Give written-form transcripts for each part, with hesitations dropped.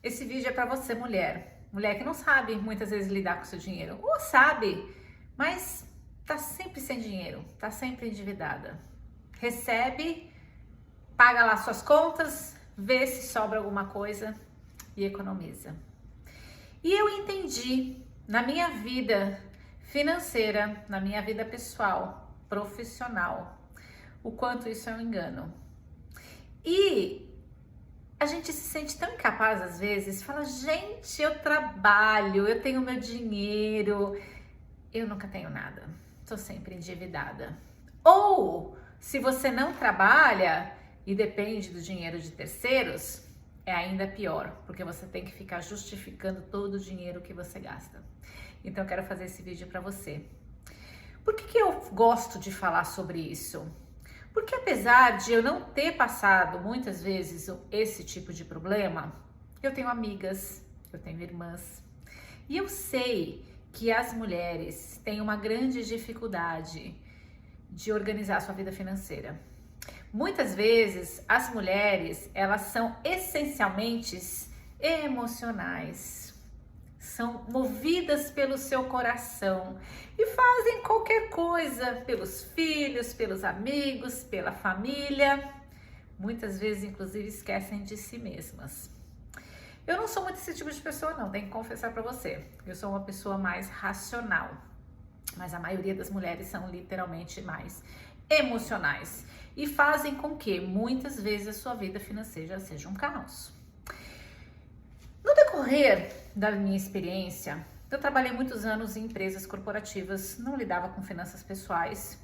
Esse vídeo é para você, mulher. Mulher que não sabe muitas vezes lidar com seu dinheiro. Ou sabe, mas tá sempre sem dinheiro, tá sempre endividada. Recebe, paga lá suas contas, vê se sobra alguma coisa e economiza. E eu entendi na minha vida financeira, na minha vida pessoal, profissional, o quanto isso é um engano. E a gente se sente tão incapaz às vezes, fala, gente, eu trabalho, eu tenho meu dinheiro, eu nunca tenho nada, tô sempre endividada. Ou, se você não trabalha e depende do dinheiro de terceiros, é ainda pior, porque você tem que ficar justificando todo o dinheiro que você gasta. Então eu quero fazer esse vídeo para você. Por que eu gosto de falar sobre isso? Porque apesar de eu não ter passado muitas vezes esse tipo de problema, eu tenho amigas, eu tenho irmãs, e eu sei que as mulheres têm uma grande dificuldade de organizar a sua vida financeira. Muitas vezes as mulheres, elas são essencialmente emocionais. São movidas pelo seu coração e fazem qualquer coisa pelos filhos, pelos amigos, pela família. Muitas vezes, inclusive, esquecem de si mesmas. Eu não sou muito esse tipo de pessoa, não, tenho que confessar para você. Eu sou uma pessoa mais racional, mas a maioria das mulheres são literalmente mais emocionais e fazem com que muitas vezes a sua vida financeira seja um caos. No decorrer da minha experiência, eu trabalhei muitos anos em empresas corporativas, não lidava com finanças pessoais,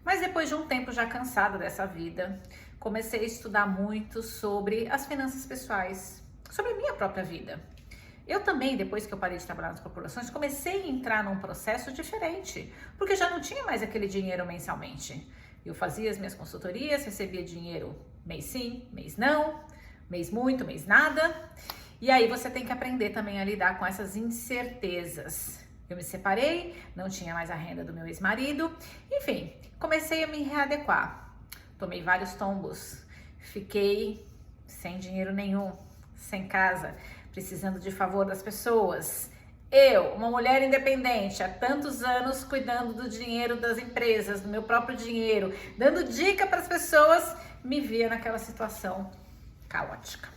mas depois de um tempo já cansada dessa vida, comecei a estudar muito sobre as finanças pessoais, sobre a minha própria vida. Eu também, depois que eu parei de trabalhar nas corporações, comecei a entrar num processo diferente, porque já não tinha mais aquele dinheiro mensalmente. Eu fazia as minhas consultorias, recebia dinheiro mês sim, mês não, mês muito, mês nada. E aí você tem que aprender também a lidar com essas incertezas. Eu me separei, não tinha mais a renda do meu ex-marido, enfim, comecei a me readequar. Tomei vários tombos, fiquei sem dinheiro nenhum, sem casa, precisando de favor das pessoas. Eu, uma mulher independente, há tantos anos cuidando do dinheiro das empresas, do meu próprio dinheiro, dando dica para as pessoas, me via naquela situação caótica.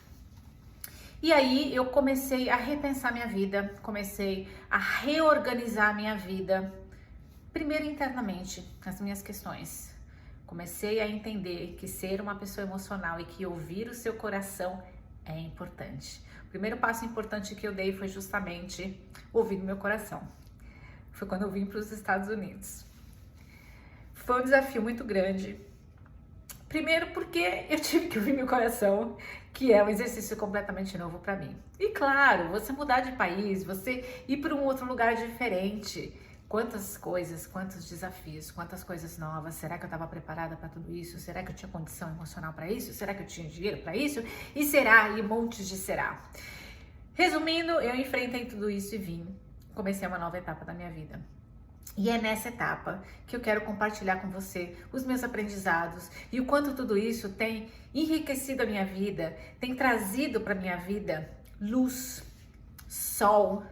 E aí eu comecei a repensar minha vida, comecei a reorganizar minha vida, primeiro internamente, as minhas questões. Comecei a entender que ser uma pessoa emocional e que ouvir o seu coração é importante. O primeiro passo importante que eu dei foi justamente ouvir o meu coração. Foi quando eu vim para os Estados Unidos. Foi um desafio muito grande. Primeiro porque eu tive que ouvir meu coração, que é um exercício completamente novo para mim. E claro, você mudar de país, você ir para um outro lugar diferente. Quantas coisas, quantos desafios, quantas coisas novas. Será que eu estava preparada para tudo isso? Será que eu tinha condição emocional para isso? Será que eu tinha dinheiro para isso? E será? E montes de será. Resumindo, eu enfrentei tudo isso e vim. Comecei uma nova etapa da minha vida. E é nessa etapa que eu quero compartilhar com você os meus aprendizados e o quanto tudo isso tem enriquecido a minha vida, tem trazido para minha vida luz, sol,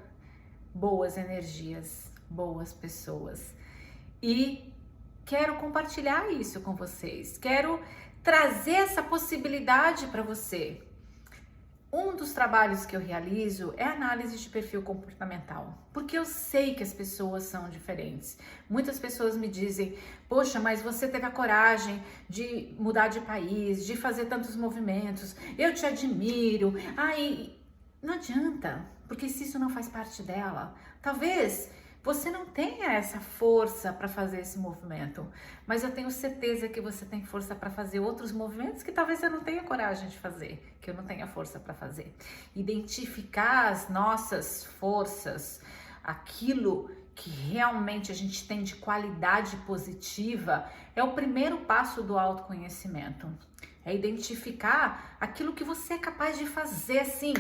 boas energias, boas pessoas. E quero compartilhar isso com vocês, quero trazer essa possibilidade para você. Um dos trabalhos que eu realizo é a análise de perfil comportamental, porque eu sei que as pessoas são diferentes. Muitas pessoas me dizem, poxa, mas você teve a coragem de mudar de país, de fazer tantos movimentos, eu te admiro. Ai, não adianta, porque se isso não faz parte dela, talvez você não tenha essa força para fazer esse movimento, mas eu tenho certeza que você tem força para fazer outros movimentos que talvez eu não tenha coragem de fazer, que eu não tenha força para fazer. Identificar as nossas forças, aquilo que realmente a gente tem de qualidade positiva, é o primeiro passo do autoconhecimento. É identificar aquilo que você é capaz de fazer assim,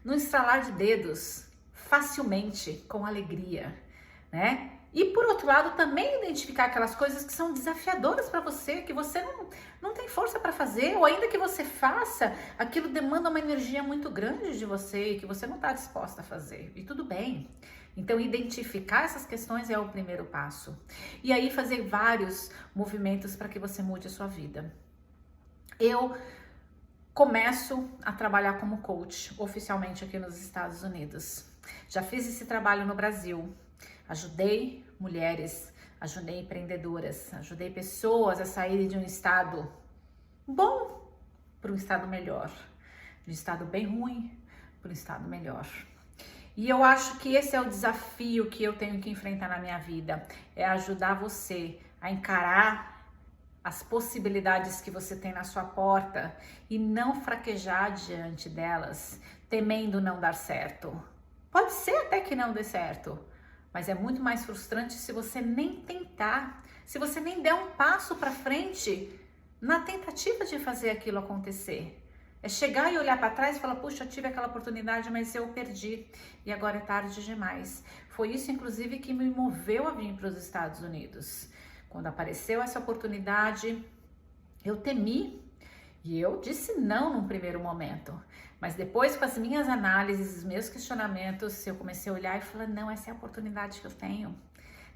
no estalar de dedos, facilmente, com alegria, né? E por outro lado, também identificar aquelas coisas que são desafiadoras para você, que você não tem força para fazer, ou ainda que você faça, aquilo demanda uma energia muito grande de você e que você não está disposta a fazer. E tudo bem. Então, identificar essas questões é o primeiro passo. E aí, fazer vários movimentos para que você mude a sua vida. Eu começo a trabalhar como coach oficialmente aqui nos Estados Unidos. Já fiz esse trabalho no Brasil. Ajudei mulheres, ajudei empreendedoras, ajudei pessoas a saírem de um estado bom para um estado melhor, de um estado bem ruim para um estado melhor. E eu acho que esse é o desafio que eu tenho que enfrentar na minha vida, é ajudar você a encarar as possibilidades que você tem na sua porta e não fraquejar diante delas, temendo não dar certo. Pode ser até que não dê certo, mas é muito mais frustrante se você nem tentar, se você nem der um passo para frente na tentativa de fazer aquilo acontecer. É chegar e olhar para trás e falar, puxa, eu tive aquela oportunidade, mas eu perdi e agora é tarde demais. Foi isso, inclusive, que me moveu a vir para os Estados Unidos. Quando apareceu essa oportunidade, eu temi e eu disse não num primeiro momento. Mas depois, com as minhas análises, os meus questionamentos, eu comecei a olhar e falar, não, essa é a oportunidade que eu tenho.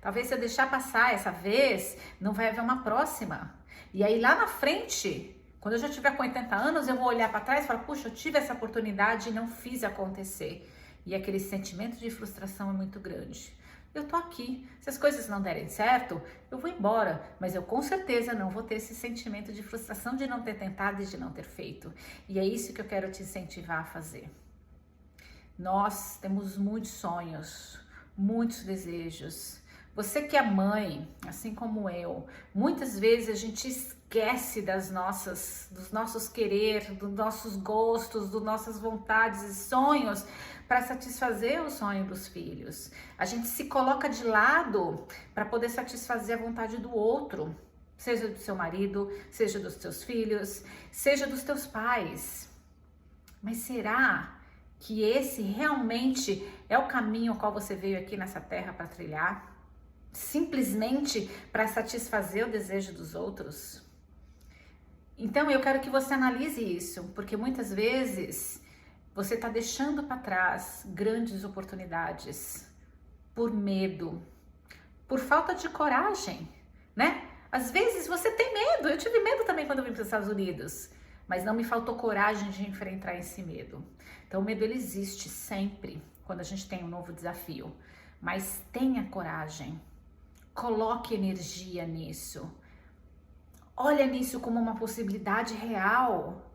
Talvez se eu deixar passar essa vez, não vai haver uma próxima. E aí lá na frente, quando eu já tiver com 80 anos, eu vou olhar para trás e falar, puxa, eu tive essa oportunidade e não fiz acontecer. E aquele sentimento de frustração é muito grande. Eu tô aqui, se as coisas não derem certo, eu vou embora, mas eu com certeza não vou ter esse sentimento de frustração de não ter tentado e de não ter feito. E é isso que eu quero te incentivar a fazer. Nós temos muitos sonhos, muitos desejos. Você que é mãe, assim como eu, muitas vezes a gente esquece dos nossos querer, dos nossos gostos, das nossas vontades e sonhos para satisfazer o sonho dos filhos. A gente se coloca de lado para poder satisfazer a vontade do outro, seja do seu marido, seja dos teus filhos, seja dos teus pais. Mas será que esse realmente é o caminho ao qual você veio aqui nessa terra para trilhar? Simplesmente para satisfazer o desejo dos outros? Então eu quero que você analise isso, porque muitas vezes você está deixando para trás grandes oportunidades por medo, por falta de coragem, né? Às vezes você tem medo, eu tive medo também quando eu vim para os Estados Unidos, mas não me faltou coragem de enfrentar esse medo. Então o medo ele existe sempre quando a gente tem um novo desafio, mas tenha coragem, coloque energia nisso, olha nisso como uma possibilidade real,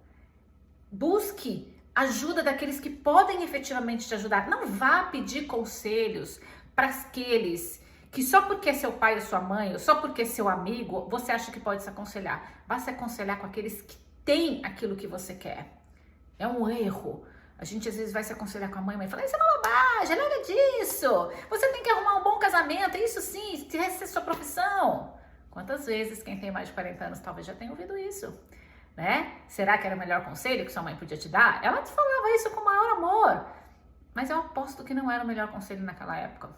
busque ajuda daqueles que podem efetivamente te ajudar. Não vá pedir conselhos para aqueles que só porque é seu pai ou sua mãe, ou só porque é seu amigo, você acha que pode se aconselhar. Vá se aconselhar com aqueles que têm aquilo que você quer. É um erro. A gente às vezes vai se aconselhar com a mãe e fala, isso é uma bobagem, nada disso. Você tem que arrumar um bom casamento, isso sim, essa é a sua profissão. Quantas vezes quem tem mais de 40 anos talvez já tenha ouvido isso? Né? Será que era o melhor conselho que sua mãe podia te dar? Ela te falava isso com o maior amor, mas eu aposto que não era o melhor conselho naquela época,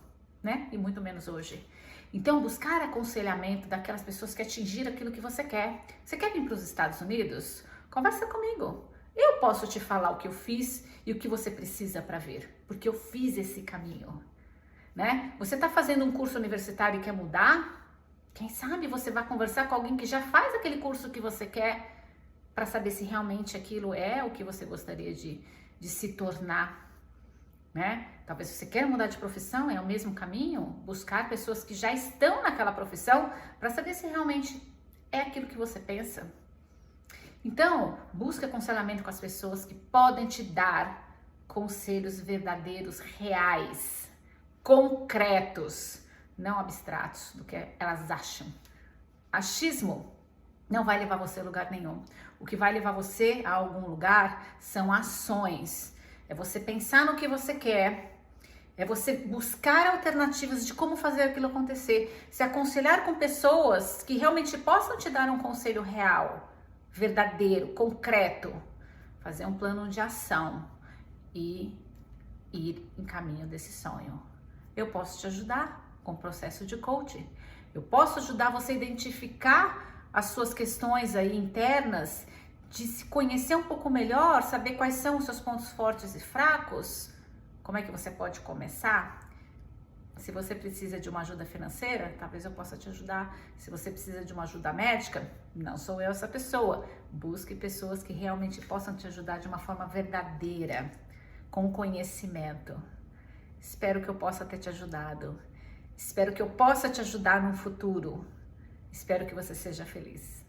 né? E muito menos hoje. Então, buscar aconselhamento daquelas pessoas que atingiram aquilo que você quer. Você quer vir para os Estados Unidos? Conversa comigo. Eu posso te falar o que eu fiz e o que você precisa para ver, porque eu fiz esse caminho, né? Você está fazendo um curso universitário e quer mudar? Quem sabe você vai conversar com alguém que já faz aquele curso que você quer, para saber se realmente aquilo é o que você gostaria de se tornar, né? Talvez você queira mudar de profissão, é o mesmo caminho, buscar pessoas que já estão naquela profissão para saber se realmente é aquilo que você pensa. Então, busque aconselhamento com as pessoas que podem te dar conselhos verdadeiros, reais, concretos, não abstratos do que elas acham. Achismo não vai levar você a lugar nenhum. O que vai levar você a algum lugar são ações. É você pensar no que você quer, é você buscar alternativas de como fazer aquilo acontecer, se aconselhar com pessoas que realmente possam te dar um conselho real, verdadeiro, concreto, fazer um plano de ação e ir em caminho desse sonho. Eu posso te ajudar com o processo de coaching. Eu posso ajudar você a identificar as suas questões aí internas, de se conhecer um pouco melhor, saber quais são os seus pontos fortes e fracos. Como é que você pode começar? Se você precisa de uma ajuda financeira, talvez eu possa te ajudar. Se você precisa de uma ajuda médica, não sou eu essa pessoa. Busque pessoas que realmente possam te ajudar de uma forma verdadeira, com conhecimento. Espero que eu possa ter te ajudado. Espero que eu possa te ajudar no futuro. Espero que você seja feliz.